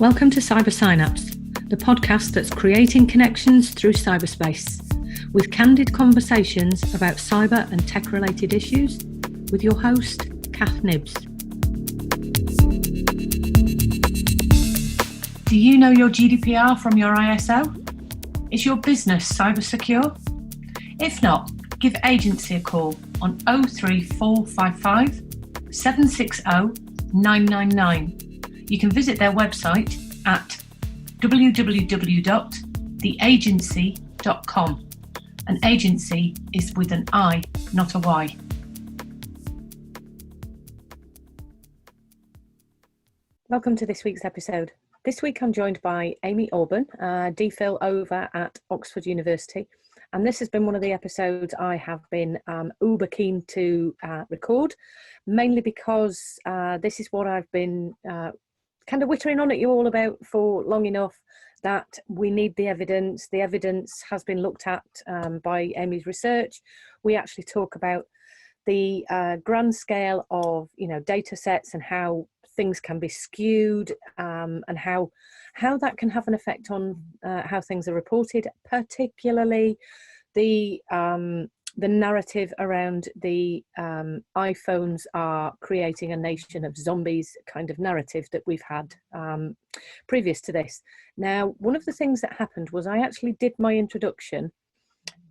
Welcome to Cyber Synapse, the podcast that's creating connections through cyberspace, with candid conversations about cyber and tech-related issues, with your host, Knibbs. Do you know your GDPR from your ISO? Is your business cyber secure? If not, give agency a call on 03455 760 999. You can visit their website at www.theagency.com. An agency is with an I, not a Y. Welcome to this week's episode. This week I'm joined by Amy Orben DPhil over at Oxford University. And this has been one of the episodes I have been uber keen to record, mainly because this is what I've been kind of wittering on at you all about for long enough, that we need the evidence. The evidence has been looked at by Amy's research. We actually talk about the grand scale of, data sets and how things can be skewed and how that can have an effect on how things are reported, particularly the narrative around the iPhones are creating a nation of zombies kind of narrative that we've had previous to this. Now, one of the things that happened was I actually did my introduction,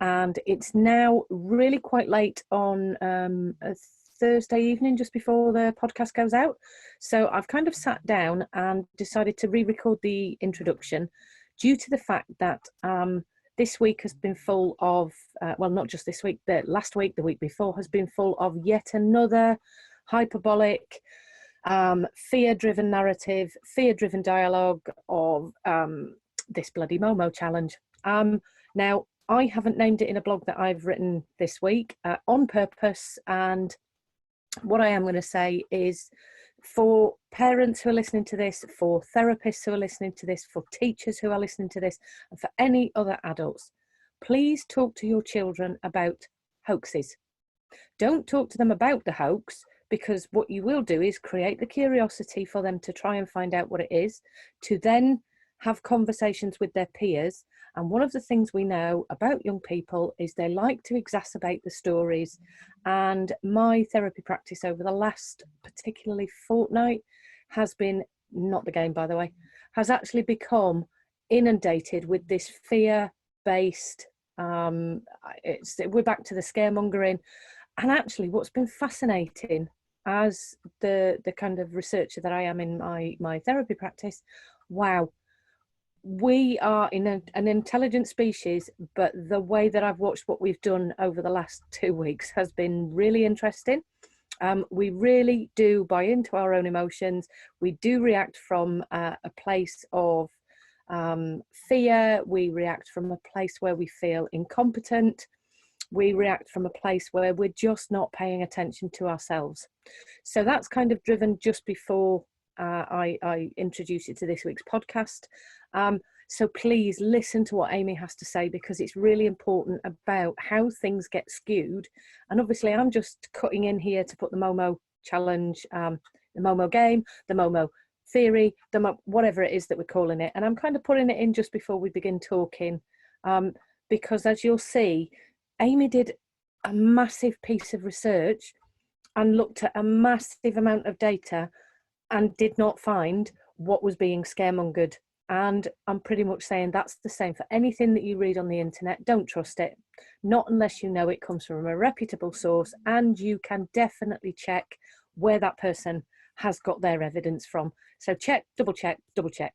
and it's now really quite late on a Thursday evening, just before the podcast goes out. So I've kind of sat down and decided to re-record the introduction due to the fact that this week has been full of, well, not just this week, but last week, the week before, has been full of yet another hyperbolic, fear-driven narrative, fear-driven dialogue of this bloody Momo challenge. Now, I haven't named it in a blog that I've written this week on purpose, and what I am going to say is, for parents who are listening to this, for therapists who are listening to this, for teachers who are listening to this, and for any other adults, please talk to your children about hoaxes. Don't talk to them about the hoax, because what you will do is create the curiosity for them to try and find out what it is, to then have conversations with their peers. And one of the things we know about young people is they like to exacerbate the stories. And my therapy practice over the last particularly fortnight has been, not the game by the way, has actually become inundated with this fear-based, we're back to the scaremongering. And actually what's been fascinating as the kind of researcher that I am in my therapy practice, wow, we are in an intelligent species, but the way that I've watched what we've done over the last 2 weeks has been really interesting. We really do buy into our own emotions. We do react from a place of fear. We react from a place where we feel incompetent. We react from a place where we're just not paying attention to ourselves. So that's kind of driven just before I introduce you to this week's podcast. So please listen to what Amy has to say, because it's really important about how things get skewed. And obviously I'm just cutting in here to put the Momo challenge, the Momo game, the Momo theory, whatever it is that we're calling it. And I'm kind of putting it in just before we begin talking, because as you'll see, Amy did a massive piece of research and looked at a massive amount of data and did not find what was being scaremongered. And I'm pretty much saying that's the same for anything that you read on the internet. Don't trust it, not unless you know it comes from a reputable source and you can definitely check where that person has got their evidence from. So check, double check, double check.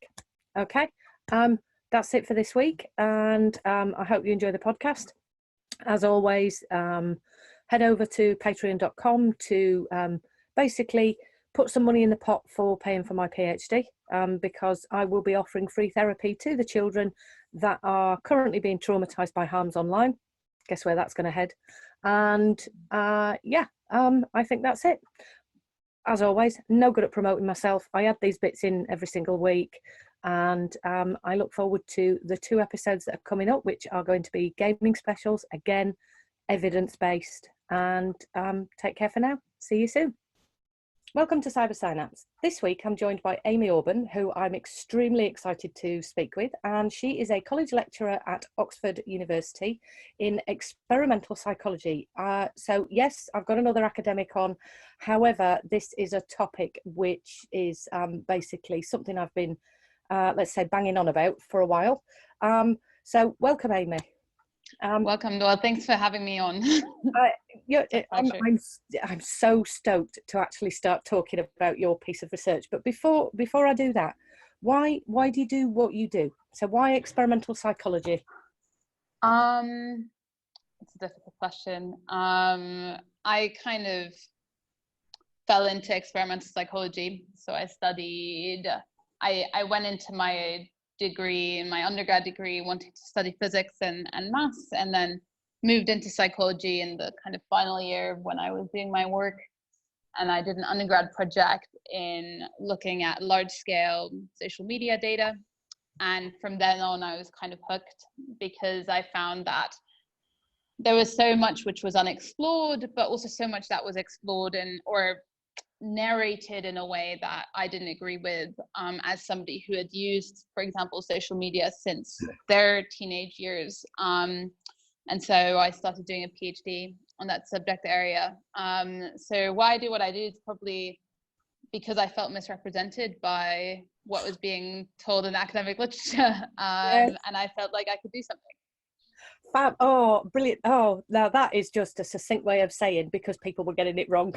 Okay, that's it for this week, and I hope you enjoy the podcast. As always, head over to patreon.com to basically put some money in the pot for paying for my PhD, because I will be offering free therapy to the children that are currently being traumatized by harms online. Guess where that's going to head? And I think that's it. As always, no good at promoting myself. I add these bits in every single week, and I look forward to the 2 episodes that are coming up, which are going to be gaming specials, again, evidence-based. And take care for now. See you soon. Welcome to Cyber Synapse. This week I'm joined by Amy Orben, who I'm extremely excited to speak with, and she is a college lecturer at Oxford University in experimental psychology. So yes, I've got another academic on. However, this is a topic which is basically something I've been, let's say, banging on about for a while. So welcome, Amy. Welcome. Well, thanks for having me on. I'm so stoked to actually start talking about your piece of research. But before I do that, why do you do what you do? So why experimental psychology? It's a difficult question. I kind of fell into experimental psychology. So I went into my degree, in my undergrad degree, wanting to study physics and maths, and then moved into psychology in the kind of final year when I was doing my work. And I did an undergrad project in looking at large scale social media data. And from then on, I was kind of hooked because I found that there was so much which was unexplored, but also so much that was explored or narrated in a way that I didn't agree with, as somebody who had used, for example, social media since their teenage years. And so I started doing a PhD on that subject area. So why I do what I do is probably because I felt misrepresented by what was being told in academic literature, Yes. and I felt like I could do something. Fab. Oh, brilliant. Oh, now that is just a succinct way of saying because people were getting it wrong.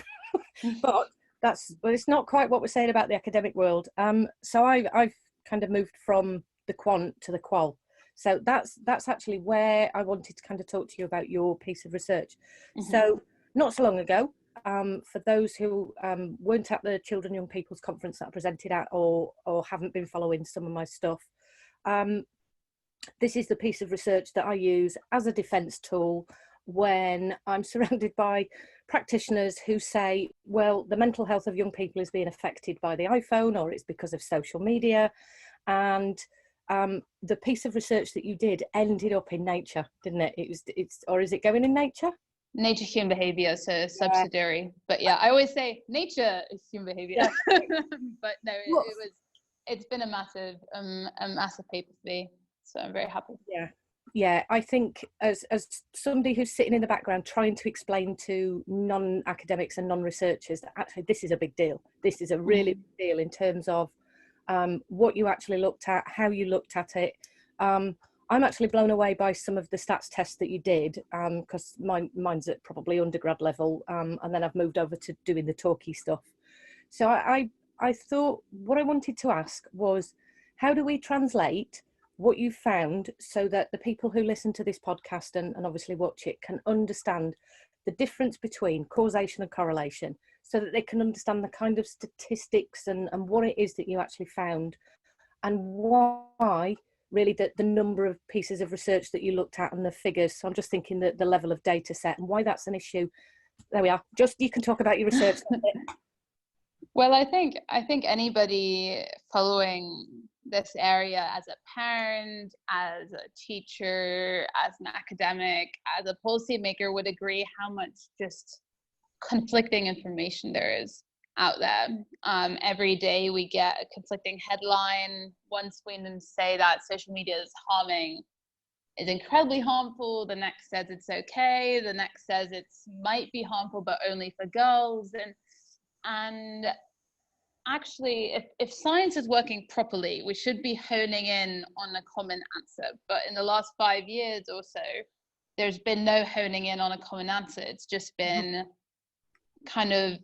But it's not quite what we're saying about the academic world. So I've kind of moved from the quant to the qual. So that's actually where I wanted to kind of talk to you about your piece of research. Mm-hmm. So not so long ago, for those who weren't at the Children and Young People's Conference that I presented at or haven't been following some of my stuff, this is the piece of research that I use as a defence tool when I'm surrounded by practitioners who say, well, the mental health of young people is being affected by the iPhone or it's because of social media. And the piece of research that you did ended up in Nature, didn't it? Or is it going in Nature? Nature Human Behavior, so subsidiary. But yeah, I always say nature is human behavior. Yeah. But no, it's been a massive paper for me. So I'm very happy. Yeah. I think as somebody who's sitting in the background trying to explain to non-academics and non-researchers that actually this is a big deal. This is a really big deal in terms of what you actually looked at, how you looked at it. I'm actually blown away by some of the stats tests that you did because mine's at probably undergrad level, and then I've moved over to doing the talky stuff. So I thought what I wanted to ask was, how do we translate what you found so that the people who listen to this podcast and obviously watch it can understand the difference between causation and correlation, so that they can understand the kind of statistics and what it is that you actually found, and why really the number of pieces of research that you looked at and the figures. So I'm just thinking that the level of data set and why that's an issue. There we are. Just you can talk about your research. Well, I think anybody following this area as a parent, as a teacher, as an academic, as a policymaker would agree how much just conflicting information there is out there. Every day we get a conflicting headline. One screen say that social media is incredibly harmful. The next says it's okay. The next says it might be harmful, but only for girls. And actually, if science is working properly, we should be honing in on a common answer. But in the last 5 years or so, there's been no honing in on a common answer. It's just been kind of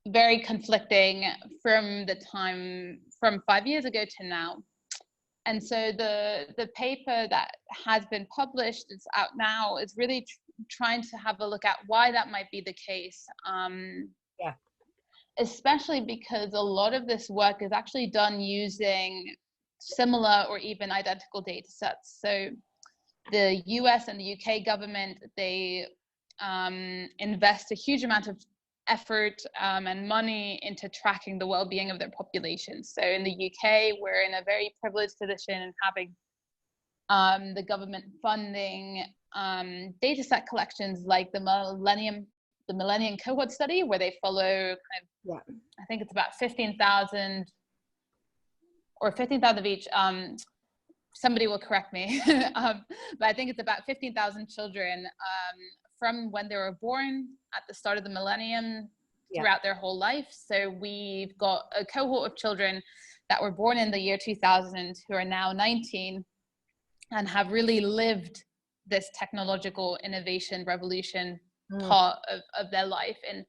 very conflicting from 5 years ago to now. And so the paper that has been published, it's out now, is really trying to have a look at why that might be the case. Especially because a lot of this work is actually done using similar or even identical data sets. So the US and the UK government, they invest a huge amount of effort and money into tracking the well-being of their population. So in the UK, we're in a very privileged position in having the government funding data set collections like the Millennium the Millennium Cohort Study, where they follow I think it's about 15,000 or 15,000 of each. Somebody will correct me, but I think it's about 15,000 children from when they were born at the start of the millennium throughout their whole life. So we've got a cohort of children that were born in the year 2000 who are now 19 and have really lived this technological innovation revolution part of their life, and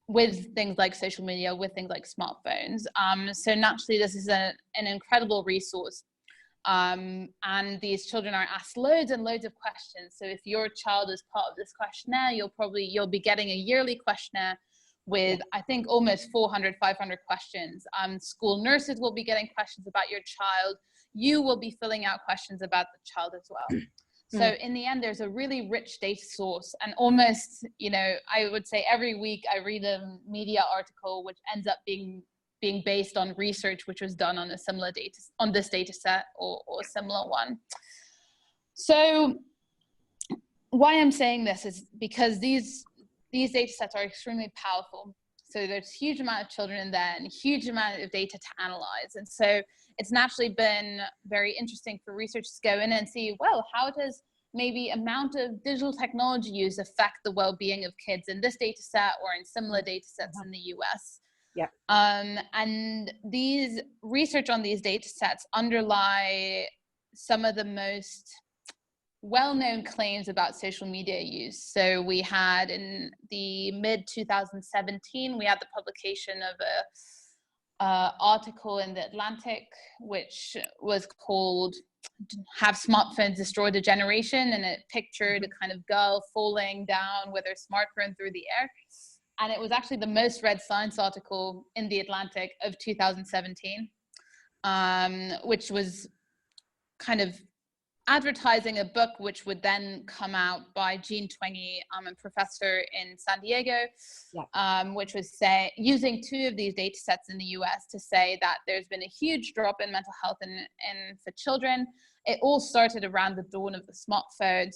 with things like social media, with things like smartphones. So naturally, this is an incredible resource. And these children are asked loads and loads of questions. So if your child is part of this questionnaire, you'll be getting a yearly questionnaire with, I think, almost 400, 500 questions. School nurses will be getting questions about your child. You will be filling out questions about the child as well. So in the end, there's a really rich data source, and almost, I would say every week I read a media article which ends up being based on research which was done on this data set or a similar one. So why I'm saying this is because these data sets are extremely powerful. So there's a huge amount of children in there and a huge amount of data to analyze. And so it's naturally been very interesting for researchers to go in and see, well, how does maybe amount of digital technology use affect the well-being of kids in this data set or in similar data sets in the US? Yeah. And these research on these data sets underlie some of the most well-known claims about social media use. So we had in the mid-2017, we had the publication of a article in the Atlantic, which was called "Have Smartphones Destroyed a Generation?" And it pictured a kind of girl falling down with her smartphone through the air. And it was actually the most read science article in the Atlantic of 2017, which was kind of advertising a book which would then come out by Jean Twenge, a professor in San Diego, which was using two of these data sets in the US to say that there's been a huge drop in mental health for children. It all started around the dawn of the smartphone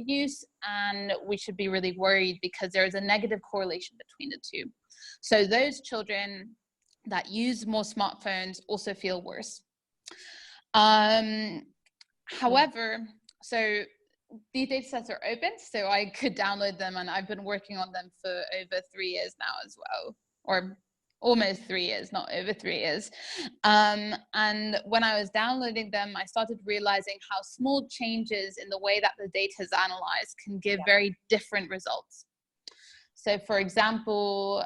use, and we should be really worried because there is a negative correlation between the two. So those children that use more smartphones also feel worse. However, so these data sets are open, so I could download them, and I've been working on them for over 3 years now as well, or almost 3 years, not over 3 years. And when I was downloading them, I started realizing how small changes in the way that the data is analyzed can give very different results. So for example,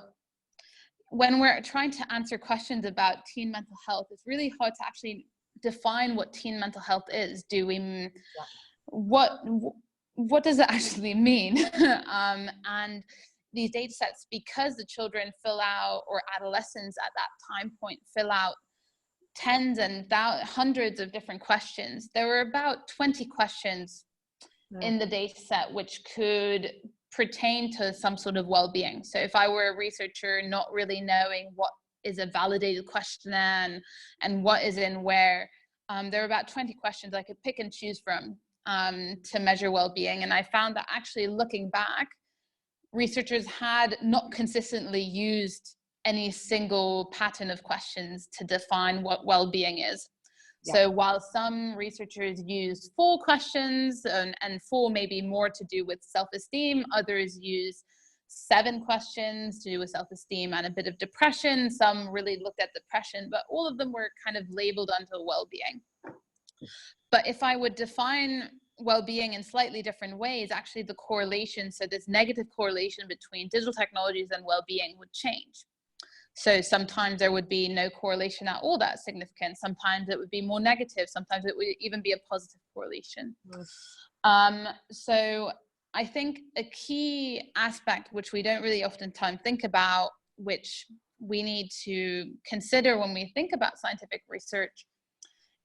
when we're trying to answer questions about teen mental health, it's really hard to actually define what teen mental health is. What does it actually mean? And these data sets, because the children fill out, or adolescents at that time point fill out tens and hundreds of different questions, there were about 20 questions in the data set which could pertain to some sort of well-being. So if I were a researcher not really knowing what is a validated questionnaire and what is in where, there are about 20 questions I could pick and choose from to measure well-being. And I found that actually looking back, researchers had not consistently used any single pattern of questions to define what well-being is. So while some researchers used 4 questions and 4 maybe more to do with self-esteem, others use 7 questions to do with self-esteem and a bit of depression. Some really looked at depression, but all of them were kind of labeled under well-being. But if I would define well-being in slightly different ways, actually the correlation, so this negative correlation between digital technologies and well-being would change. So sometimes there would be no correlation at all that's significant. Sometimes it would be more negative. Sometimes it would even be a positive correlation. So I think a key aspect which we don't really oftentimes think about, which we need to consider when we think about scientific research,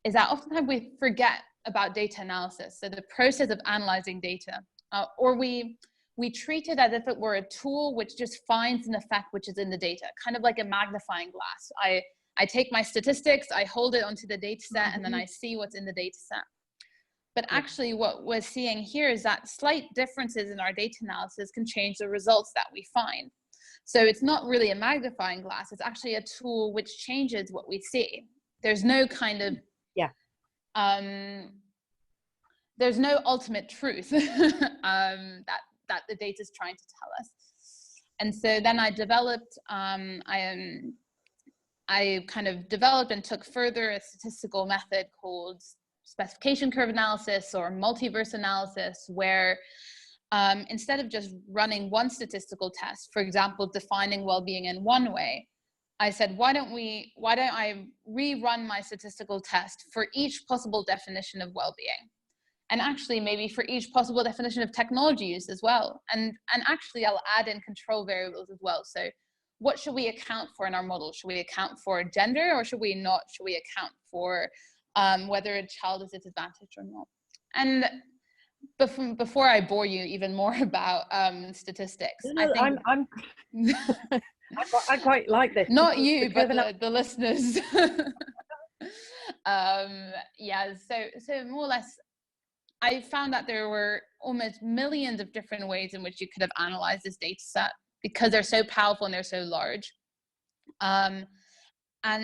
is that oftentimes we forget about data analysis. So the process of analyzing data, or we treat it as if it were a tool which just finds an effect which is in the data, kind of like a magnifying glass. I take my statistics, I hold it onto the data set, and then I see what's in the data set. But actually what we're seeing here is that slight differences in our data analysis can change the results that we find. So it's not really a magnifying glass, it's actually a tool which changes what we see. There's no kind of, there's no ultimate truth that the data is trying to tell us. And so then I developed, I kind of developed and took further a statistical method called specification curve analysis or multiverse analysis, where instead of just running one statistical test, for example, defining well-being in one way, I said, why don't I rerun my statistical test for each possible definition of well-being? And actually maybe for each possible definition of technology use as well. And actually I'll add in control variables as well. So what should we account for in our model? Should we account for gender or should we not? Should we account for whether a child is disadvantaged or not? And before I bore you even more about statistics, I think I quite like this. Not you, but the listeners. Yeah, so more or less, I found that there were almost millions of different ways in which you could have analyzed this data set because they're so powerful and they're so large. And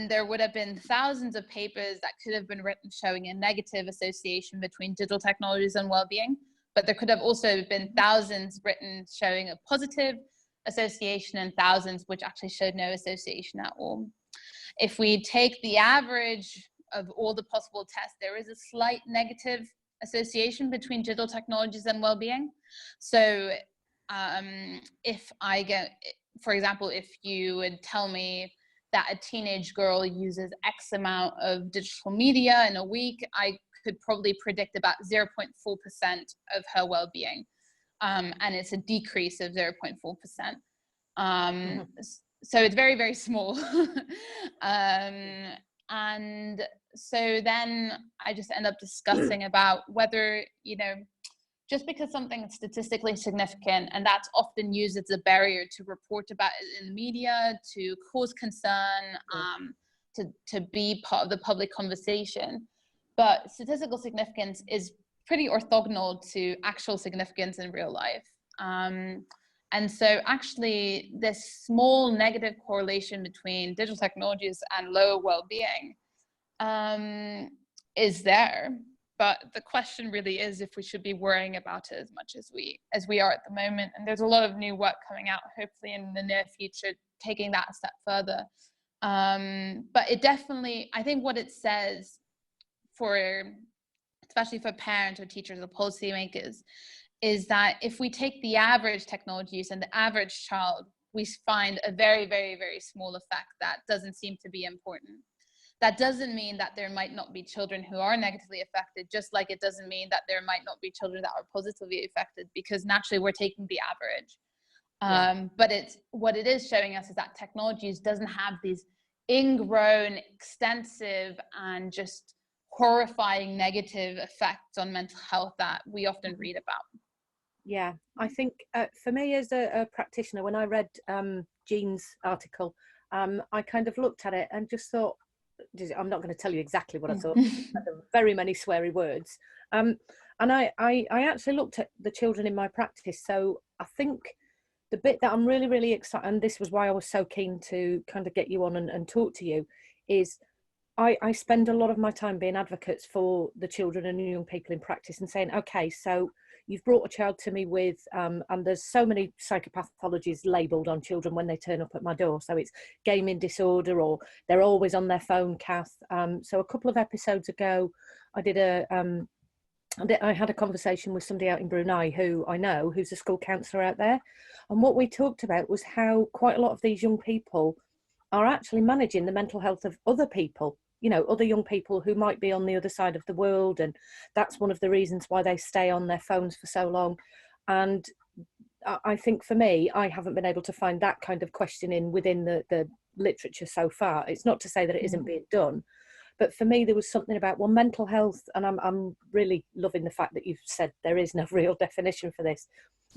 there would have been thousands of papers that could have been written showing a negative association between digital technologies and well-being, but there could have also been thousands written showing a positive association and thousands which actually showed no association at all. If we take the average of all the possible tests, there is a slight negative association between digital technologies and well-being. So if I get, for example, if you would tell me that a teenage girl uses X amount of digital media in a week, I could probably predict about 0.4% of her well-being. And it's a decrease of 0.4%. So it's very, very small. And so then I just end up discussing about whether, just because something is statistically significant, and that's often used as a barrier to report about it in the media, to cause concern, to be part of the public conversation. But statistical significance is pretty orthogonal to actual significance in real life. And so actually this small negative correlation between digital technologies and low well-being is there. But the question really is if we should be worrying about it as much as we are at the moment. And there's a lot of new work coming out, hopefully in the near future, taking that a step further. But it definitely, I think what it says especially for parents or teachers or policymakers, is that if we take the average technology use and the average child, we find a very, very, very small effect that doesn't seem to be important. That doesn't mean that there might not be children who are negatively affected, just like it doesn't mean that there might not be children that are positively affected, because naturally we're taking the average. But what it is showing us is that technology use doesn't have these ingrown, extensive, and just horrifying negative effects on mental health that we often read about. Yeah, I think for me as a practitioner, when I read Jean's article, I kind of looked at it and just thought, I'm not going to tell you exactly what I thought, very many sweary words. And I actually looked at the children in my practice. So I think the bit that I'm really, really excited, and this was why I was so keen to kind of get you on and talk to you, is I spend a lot of my time being advocates for the children and young people in practice and saying, okay, so you've brought a child to me with, and there's so many psychopathologies labelled on children when they turn up at my door. So it's gaming disorder, or they're always on their phone, Kath. So a couple of episodes ago, I had a conversation with somebody out in Brunei who I know, who's a school counsellor out there. And what we talked about was how quite a lot of these young people are actually managing the mental health of other people, other young people who might be on the other side of the world. And that's one of the reasons why they stay on their phones for so long. And I think for me, I haven't been able to find that kind of questioning within the literature so far. It's not to say that it isn't being done, but for me, there was something about, well, mental health, and I'm really loving the fact that you've said there is no real definition for this.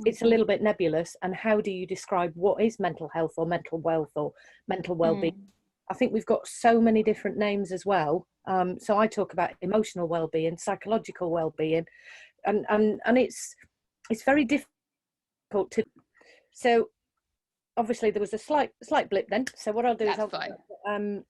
It's a little bit nebulous. And how do you describe what is mental health or mental wealth or mental well-being? I think we've got so many different names as well. So I talk about emotional well-being, psychological well-being, and it's very difficult to. So obviously there was a slight blip then. So what I'll do is That's fine.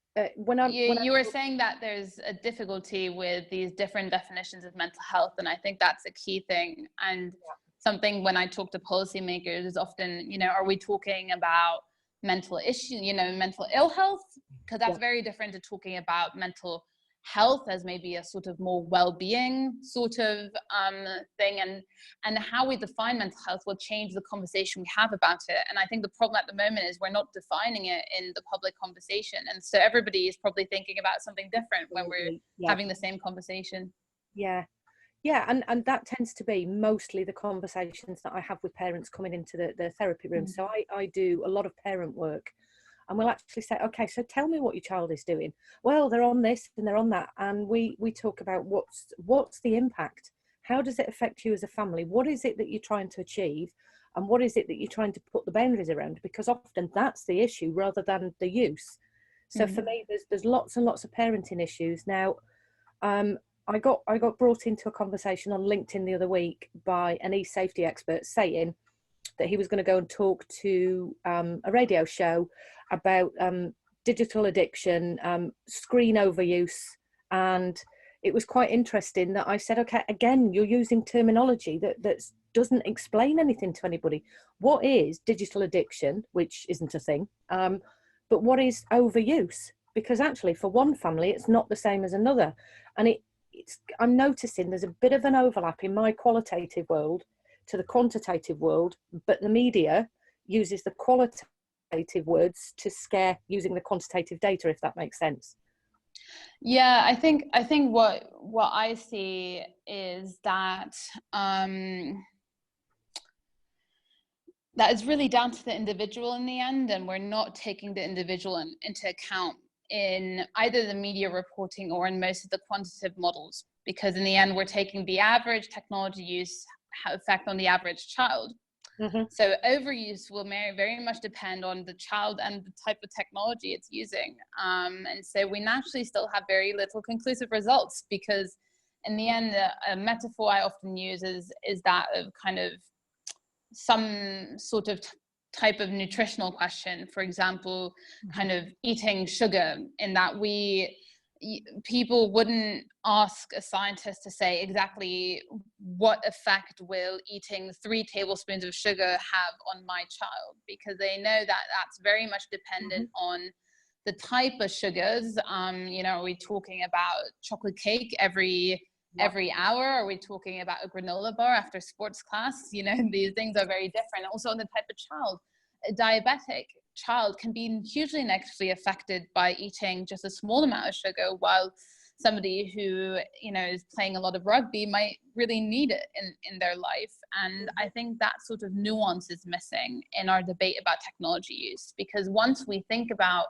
You were saying that there's a difficulty with these different definitions of mental health, and I think that's a key thing. And something when I talk to policymakers is often, are we talking about mental issue, mental ill health? Because that's very different to talking about mental health as maybe a sort of more well-being sort of thing, and how we define mental health will change the conversation we have about it. And I think the problem at the moment is we're not defining it in the public conversation, and so everybody is probably thinking about something different when we're having the same conversation. And that tends to be mostly the conversations that I have with parents coming into the therapy room. So I do a lot of parent work. And we'll actually say, okay, so tell me what your child is doing. Well, they're on this and they're on that. And we talk about what's the impact? How does it affect you as a family? What is it that you're trying to achieve? And what is it that you're trying to put the boundaries around? Because often that's the issue rather than the use. So for me, there's lots and lots of parenting issues. Now, I got brought into a conversation on LinkedIn the other week by an e-safety expert saying that he was going to go and talk to a radio show about digital addiction, screen overuse. And it was quite interesting that I said, okay, again, you're using terminology that doesn't explain anything to anybody. What is digital addiction, which isn't a thing, but what is overuse? Because actually for one family, it's not the same as another. And I'm noticing there's a bit of an overlap in my qualitative world to the quantitative world, but the media uses the qualitative words to scare using the quantitative data, if that makes sense. Yeah, I think what I see is that that is really down to the individual in the end, and we're not taking the individual into account in either the media reporting or in most of the quantitative models, because in the end we're taking the average technology use effect on the average child. So overuse will very much depend on the child and the type of technology it's using, and so we naturally still have very little conclusive results, because in the end a metaphor I often use is that of kind of some sort of type of nutritional question. For example, kind of eating sugar, in that people wouldn't ask a scientist to say exactly what effect will eating 3 tablespoons of sugar have on my child, because they know that that's very much dependent on the type of sugars. Are we talking about chocolate cake every hour? Are we talking about a granola bar after sports class? These things are very different. Also on the type of child. A diabetic child can be hugely negatively affected by eating just a small amount of sugar, while somebody who is playing a lot of rugby might really need it in their life. And I think that sort of nuance is missing in our debate about technology use, because once we think about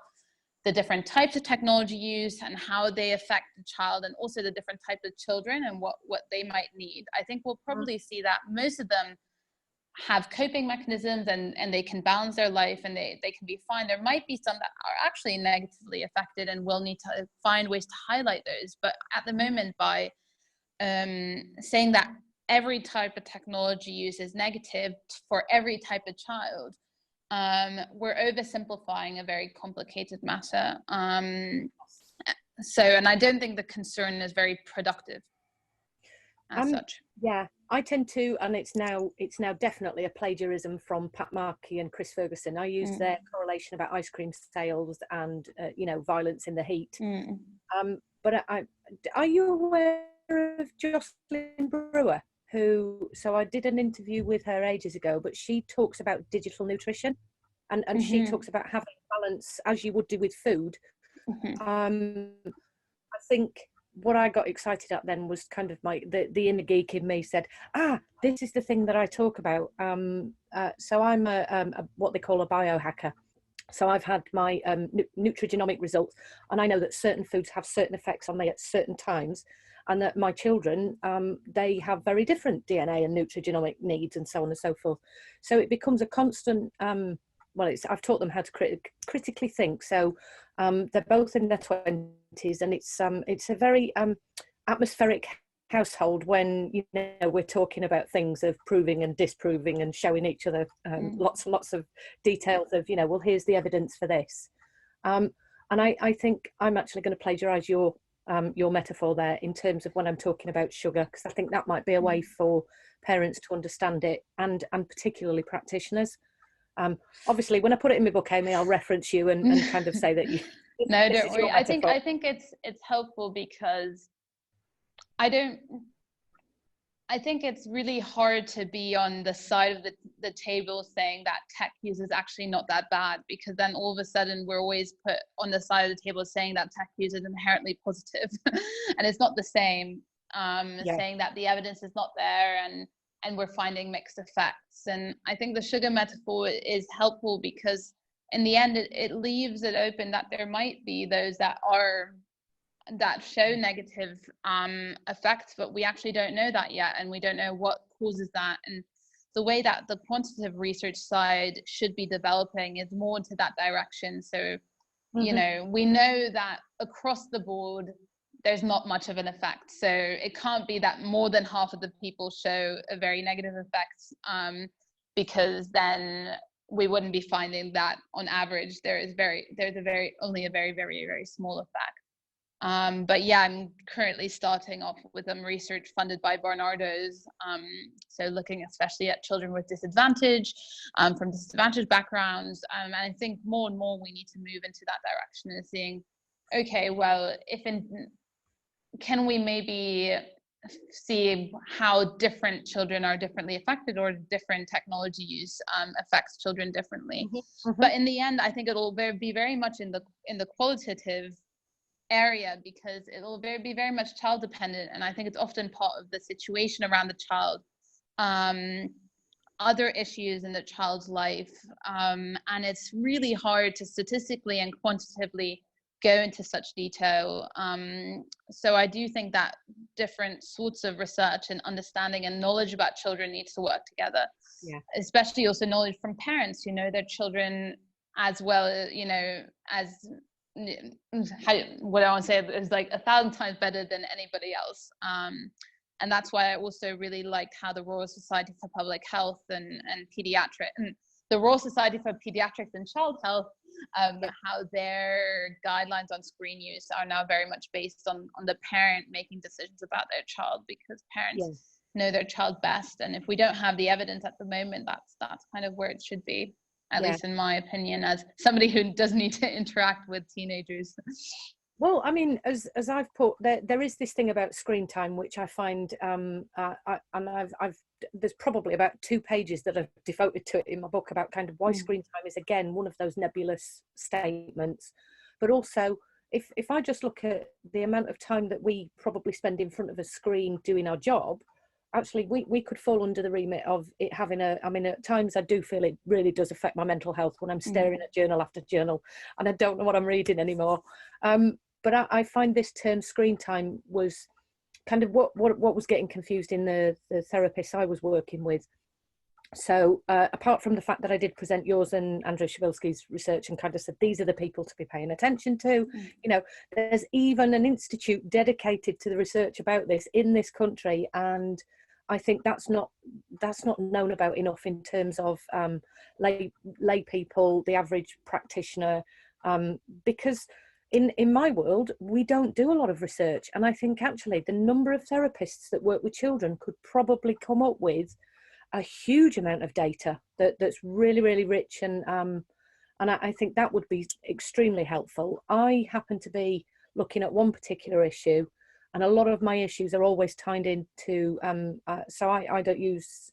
the different types of technology use and how they affect the child, and also the different types of children and what they might need, I think we'll probably see that most of them have coping mechanisms and they can balance their life and they can be fine. There might be some that are actually negatively affected, and we'll need to find ways to highlight those. But at the moment, by saying that every type of technology use is negative for every type of child, we're oversimplifying a very complicated matter. And I don't think the concern is very productive as such. Yeah, I tend to, and it's now definitely a plagiarism from Pat Markey and Chris Ferguson. I use their correlation about ice cream sales and violence in the heat. But are you aware of Jocelyn Brewer? So I did an interview with her ages ago, but she talks about digital nutrition, and she talks about having balance as you would do with food. I think what I got excited at then was kind of the inner geek in me said, this is the thing that I talk about. So I'm a what they call a biohacker. So I've had my nutrigenomic results, and I know that certain foods have certain effects on me at certain times, and that my children, they have very different DNA and nutrigenomic needs and so on and so forth. So it becomes a constant I've taught them how to critically think. So they're both in their 20s, and it's a very atmospheric household when we're talking about things of proving and disproving and showing each other lots and lots of details of well, here's the evidence for this. And I think I'm actually going to plagiarize your metaphor there in terms of when I'm talking about sugar, because I think that might be a way for parents to understand it, and particularly practitioners. Obviously, when I put it in my book, Amy, I'll reference you and kind of say that you. No, don't worry. I think it's helpful because I think it's really hard to be on the side of the table saying that tech use is actually not that bad, because then all of a sudden we're always put on the side of the table saying that tech use is inherently positive and it's not the same. Saying that the evidence is not there and we're finding mixed effects. And I think the sugar metaphor is helpful because in the end it leaves it open that there might be those that show negative effects, but we actually don't know that yet, and we don't know what causes that. And the way that the quantitative research side should be developing is more into that direction. So we know that across the board there's not much of an effect, so it can't be that more than half of the people show a very negative effect, because then we wouldn't be finding that on average there's only a very, very, very small effect. But yeah, I'm currently starting off with some research funded by Barnardo's, so looking especially at children with disadvantage, from disadvantaged backgrounds, and I think more and more we need to move into that direction and seeing, okay, well, can we maybe see how different children are differently affected, or different technology use affects children differently. But in the end, I think it'll be very much in the qualitative area, because it'll be very much child dependent, and I think it's often part of the situation around the child, other issues in the child's life, and it's really hard to statistically and quantitatively go into such detail. So I do think that different sorts of research and understanding and knowledge about children needs to work together. Especially also knowledge from parents who know their children as well, as what I want to say is like 1,000 times better than anybody else. And that's why I also really liked how the Royal Society for Public Health and the Royal Society for Pediatrics and Child Health, how their guidelines on screen use are now very much based on the parent making decisions about their child, because parents know their child best. And if we don't have the evidence at the moment, that's kind of where it should be, at least in my opinion, as somebody who does need to interact with teenagers. Well, I mean, as I've put, there is this thing about screen time, which I find, there's probably about 2 pages that I've devoted to it in my book about kind of why screen time is, again, one of those nebulous statements. But also, if I just look at the amount of time that we probably spend in front of a screen doing our job, actually we could fall under the remit of it having at times I do feel it really does affect my mental health when I'm staring at journal after journal and I don't know what I'm reading anymore. But I find this term screen time was kind of what was getting confused in the therapists I was working with. So apart from the fact that I did present yours and Andrew Shabilsky's research and kind of said these are the people to be paying attention to, there's even an institute dedicated to the research about this in this country, and I think that's not known about enough in terms of lay people, the average practitioner, because in my world we don't do a lot of research, and I think actually the number of therapists that work with children could probably come up with a huge amount of data that's really, really rich, and I think that would be extremely helpful. I happen to be looking at one particular issue, and a lot of my issues are always tied into so I don't use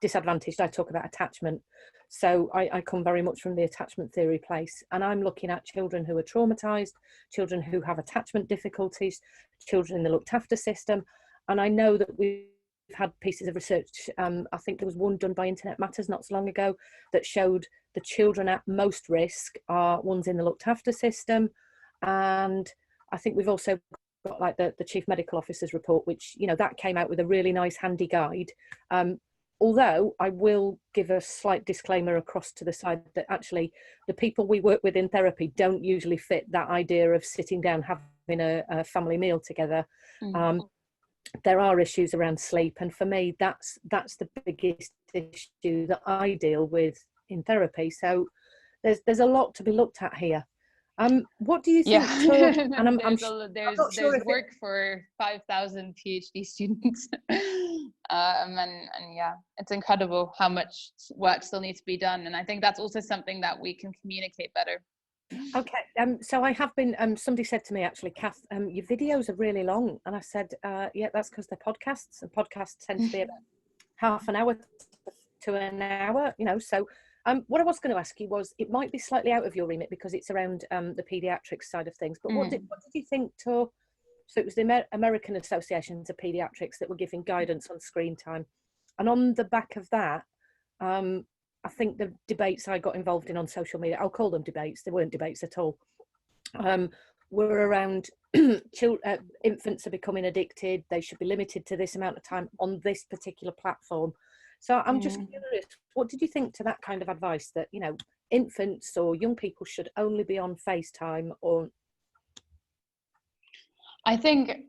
disadvantaged, I talk about attachment. So I come very much from the attachment theory place, and I'm looking at children who are traumatized, children who have attachment difficulties, children in the looked after system. And I know that we've had pieces of research, I think there was one done by Internet Matters not so long ago that showed the children at most risk are ones in the looked after system. And I think we've also got like the Chief Medical Officer's report, which, that came out with a really nice handy guide. Although I will give a slight disclaimer across to the side that actually the people we work with in therapy don't usually fit that idea of sitting down having a family meal together. There are issues around sleep, and for me that's the biggest issue that I deal with in therapy. So there's a lot to be looked at here. What do you think? Yeah, And there's work for 5,000 PhD students, and yeah, it's incredible how much work still needs to be done. And I think that's also something that we can communicate better. Okay, so I have been. Somebody said to me actually, Kath, your videos are really long, and I said, yeah, that's because they're podcasts, and podcasts tend to be about half an hour to an hour. So. What I was going to ask you was, it might be slightly out of your remit because it's around the paediatrics side of things, but what did you think so it was the American Associations of Paediatrics that were giving guidance on screen time, and on the back of that, I think the debates I got involved in on social media, I'll call them debates, they weren't debates at all, were around infants are becoming addicted, they should be limited to this amount of time on this particular platform. So I'm just curious, what did you think to that kind of advice that, infants or young people should only be on FaceTime? Or I think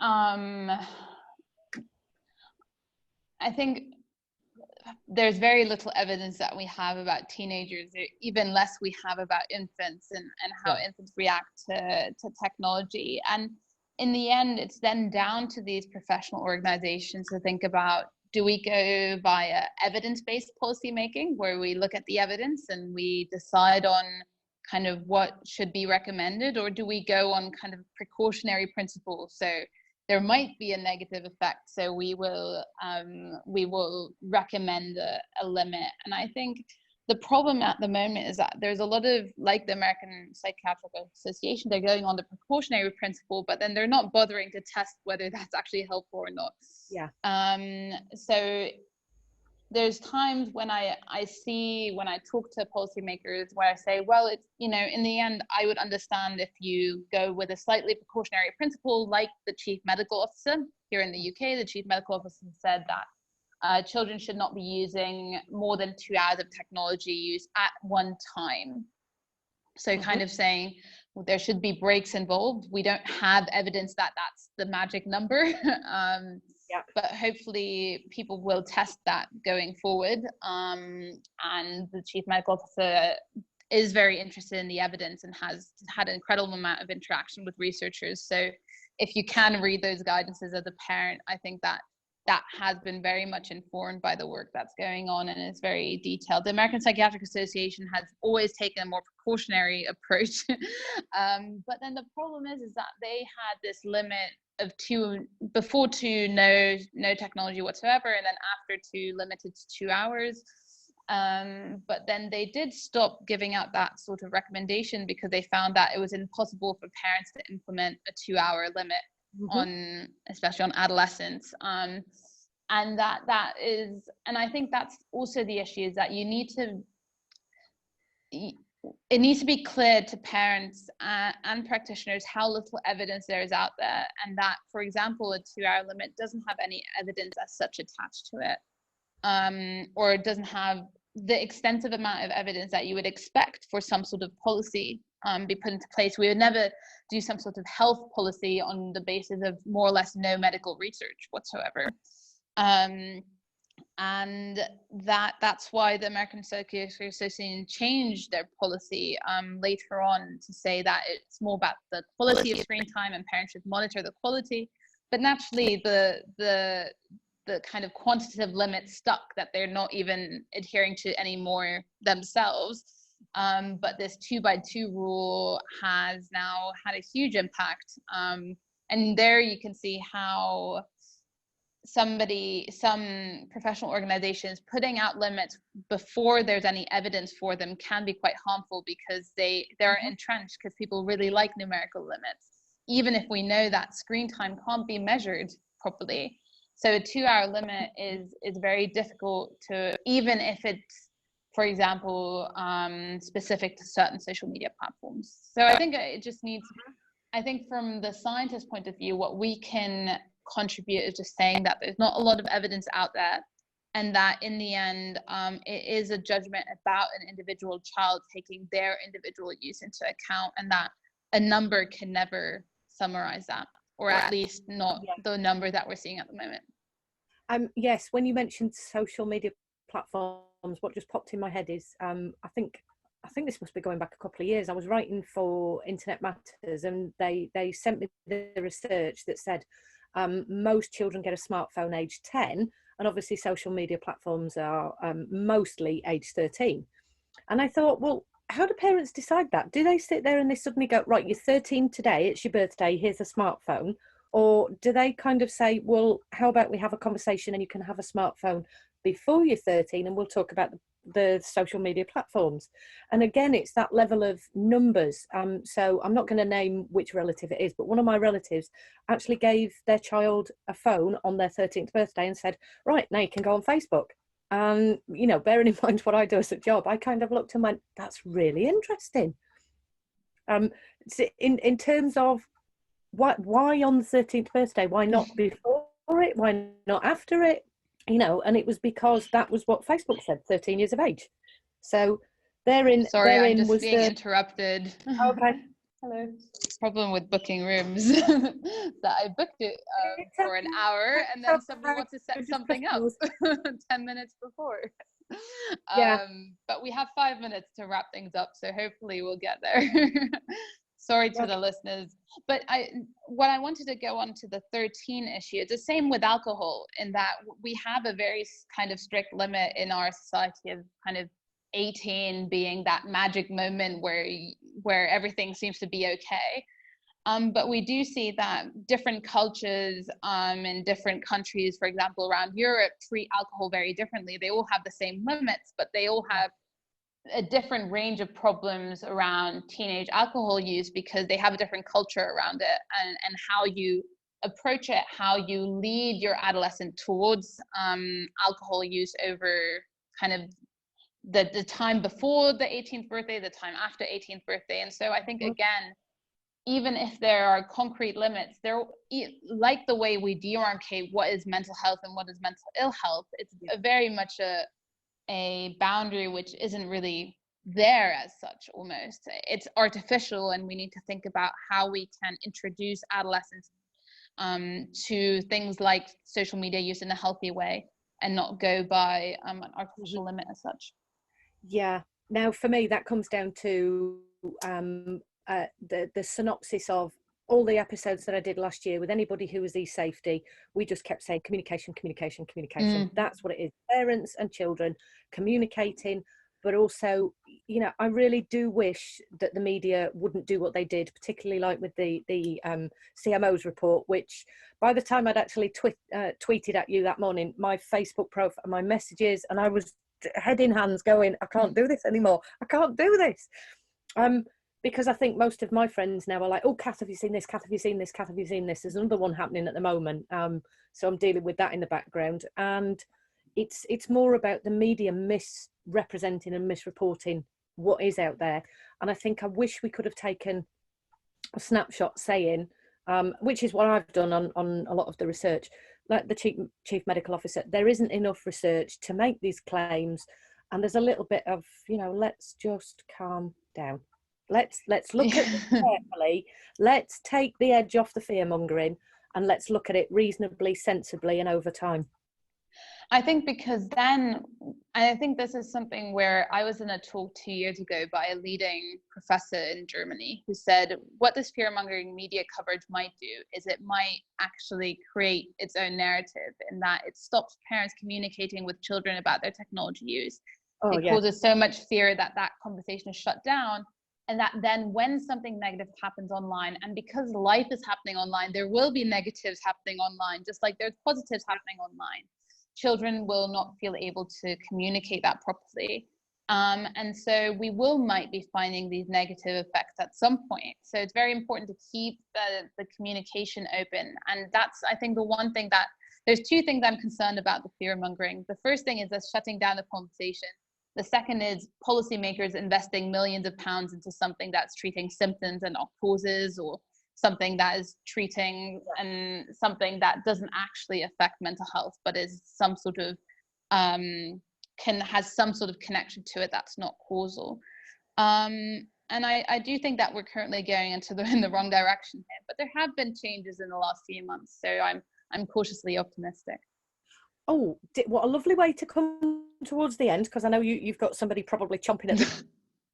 there's very little evidence that we have about teenagers, even less we have about infants and how infants react to technology. And in the end, it's then down to these professional organizations to think about, do we go via evidence-based policy making, where we look at the evidence and we decide on kind of what should be recommended, or do we go on kind of precautionary principles? So there might be a negative effect, so we will recommend a limit. And I think the problem at the moment is that there's a lot of, like the American Psychiatric Association, they're going on the precautionary principle, but then they're not bothering to test whether that's actually helpful or not. Yeah. So there's times when I talk to policymakers where I say, well, it's, in the end, I would understand if you go with a slightly precautionary principle, like the chief medical officer here in the UK. The chief medical officer said that children should not be using more than 2 hours of technology use at one time. So kind of saying, well, there should be breaks involved. We don't have evidence that that's the magic number. But hopefully people will test that going forward. And the chief medical officer is very interested in the evidence and has had an incredible amount of interaction with researchers. So if you can read those guidances as a parent, I think that has been very much informed by the work that's going on and is very detailed. The American Psychiatric Association has always taken a more precautionary approach. But then the problem is that they had this limit of before no technology whatsoever, and then after 2 limited to 2 hours. But then they did stop giving out that sort of recommendation because they found that it was impossible for parents to implement a 2-hour limit especially on adolescents. And that is, and I think that's also the issue, is that it needs to be clear to parents and practitioners how little evidence there is out there, and that, for example, a 2-hour limit doesn't have any evidence as such attached to it, or it doesn't have the extensive amount of evidence that you would expect for some sort of policy be put into place. We would never do some sort of health policy on the basis of more or less no medical research whatsoever. And that's why the American Psychiatric Association changed their policy later on to say that it's more about the quality of screen time and parents should monitor the quality. But naturally, the kind of quantitative limit stuck, that they're not even adhering to anymore themselves. But this 2x2 rule has now had a huge impact. And there you can see how some professional organizations putting out limits before there's any evidence for them can be quite harmful, because they're entrenched, because people really like numerical limits, even if we know that screen time can't be measured properly. So a 2-hour limit is very difficult to, even if it's, for example, specific to certain social media platforms. So I think it just needs, I think from the scientist point of view, what we can contribute is just saying that there's not a lot of evidence out there and that in the end, it is a judgment about an individual child taking their individual use into account, and that a number can never summarize that, or at least not the number that we're seeing at the moment. Yes, when you mentioned social media platforms, what just popped in my head is I think this must be going back a couple of years. I was writing for Internet Matters, and they sent me the research that said most children get a smartphone age 10, and obviously social media platforms are mostly age 13. And I thought, well, how do parents decide that? Do they sit there and they suddenly go, right, you're 13 today, it's your birthday, here's a smartphone? Or do they kind of say, well, how about we have a conversation and you can have a smartphone before you're 13 and we'll talk about the social media platforms? And again, it's that level of numbers. So I'm not going to name which relative it is, but one of my relatives actually gave their child a phone on their 13th birthday and said, right, now you can go on Facebook. And, you know, bearing in mind what I do as a job, I kind of looked and went, that's really interesting. So in terms of why on the 13th birthday? Why not before it? Why not after it? You know, and it was because that was what Facebook said, 13 years of age. So therein I'm just being interrupted. Okay. Hello. Problem with booking rooms that I booked it for an hour and then somebody wants to set something up 10 minutes before. But we have 5 minutes to wrap things up, so hopefully we'll get there. Sorry to the listeners, but what I wanted to go on to the 13 issue, it's the same with alcohol, in that we have a very kind of strict limit in our society of kind of 18 being that magic moment where everything seems to be okay. But we do see that different cultures in different countries, for example, around Europe, treat alcohol very differently. They all have the same limits, but they all have a different range of problems around teenage alcohol use because they have a different culture around it, and how you approach it, how you lead your adolescent towards alcohol use over kind of the time before the 18th birthday, the time after 18th birthday. And so I think, again, even if there are concrete limits, there, like the way we demarcate what is mental health and what is mental ill health, it's very much a boundary which isn't really there as such. Almost, it's artificial, and we need to think about how we can introduce adolescents to things like social media use in a healthy way and not go by an artificial limit as such. Yeah. Now, for me, that comes down to the synopsis of all the episodes that I did last year with anybody who was e-safety. We just kept saying communication. That's what it is. Parents and children communicating, but also, you know, I really do wish that the media wouldn't do what they did, particularly like with the CMO's report, which by the time I'd actually tweeted at you that morning, my Facebook profile, my messages, and I was head in hands going, I can't do this anymore. I can't do this. Because I think most of my friends now are like, oh, Kath, have you seen this? Kath, have you seen this? Kath, have you seen this? There's another one happening at the moment. So I'm dealing with that in the background. And it's more about the media misrepresenting and misreporting what is out there. And I think I wish we could have taken a snapshot saying, which is what I've done on a lot of the research, like the chief medical officer, there isn't enough research to make these claims. And there's a little bit of, you know, let's just calm down. Let's look at it carefully. Let's take the edge off the fear mongering, and let's look at it reasonably, sensibly, and over time. I think because then, I think this is something where I was in a talk 2 years ago by a leading professor in Germany who said what this fear-mongering media coverage might do is it might actually create its own narrative, in that it stops parents communicating with children about their technology use. It causes so much fear that conversation is shut down, and that then when something negative happens online, and because life is happening online, there will be negatives happening online, just like there's positives happening online. Children will not feel able to communicate that properly. And so we might be finding these negative effects at some point. So it's very important to keep the communication open. And that's, I think, the one thing that, there's two things I'm concerned about the fear mongering. The first thing is us shutting down the conversation. The second is policymakers investing millions of pounds into something that's treating symptoms and not causes, or something that is treating and something that doesn't actually affect mental health, but is some sort of has some sort of connection to it that's not causal. And I do think that we're currently going in the wrong direction here, but there have been changes in the last few months, so I'm cautiously optimistic. Oh, what a lovely way to come towards the end, because I know you've got somebody probably chomping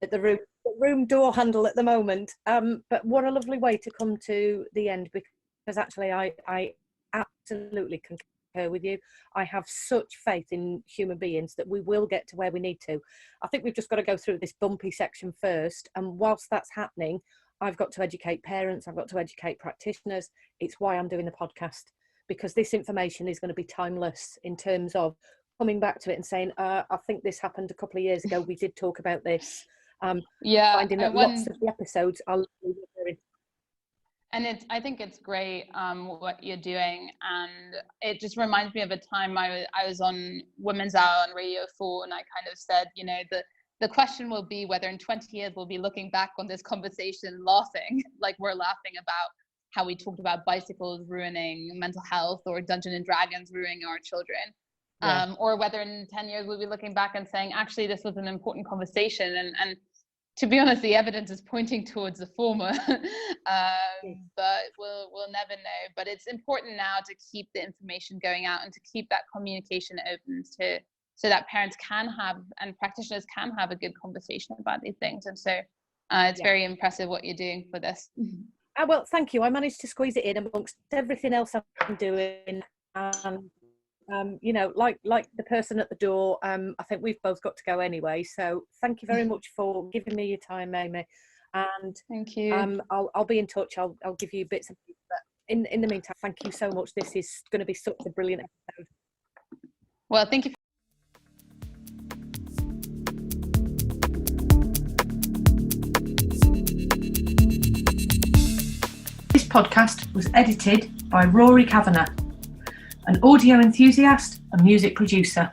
at the room door handle at the moment. But what a lovely way to come to the end, because actually I absolutely concur with you. I have such faith in human beings that we will get to where we need to. I think we've just got to go through this bumpy section first, and whilst that's happening, I've got to educate parents, I've got to educate practitioners. It's why I'm doing the podcast, because this information is going to be timeless in terms of coming back to it and saying, I think this happened a couple of years ago, we did talk about this. Finding that lots of the episodes are very. And I think it's great what you're doing, and it just reminds me of a time I was on Women's Hour on Radio 4, and I kind of said, the question will be whether in 20 years we'll be looking back on this conversation laughing, like we're laughing about how we talked about bicycles ruining mental health, or Dungeons and Dragons ruining our children, or whether in 10 years we'll be looking back and saying, actually, this was an important conversation. And to be honest, the evidence is pointing towards the former, but we'll never know. But it's important now to keep the information going out and to keep that communication open so that parents can have and practitioners can have a good conversation about these things. And so it's very impressive what you're doing for this. Well, thank you. I managed to squeeze it in amongst everything else I'm doing. Like the person at the door, I think we've both got to go anyway. So thank you very much for giving me your time, Amy. And thank you. I'll be in touch. I'll give you bits and pieces. But in the meantime, thank you so much. This is going to be such a brilliant episode. Well, thank you. This podcast was edited by Rory Kavanagh, an audio enthusiast and music producer.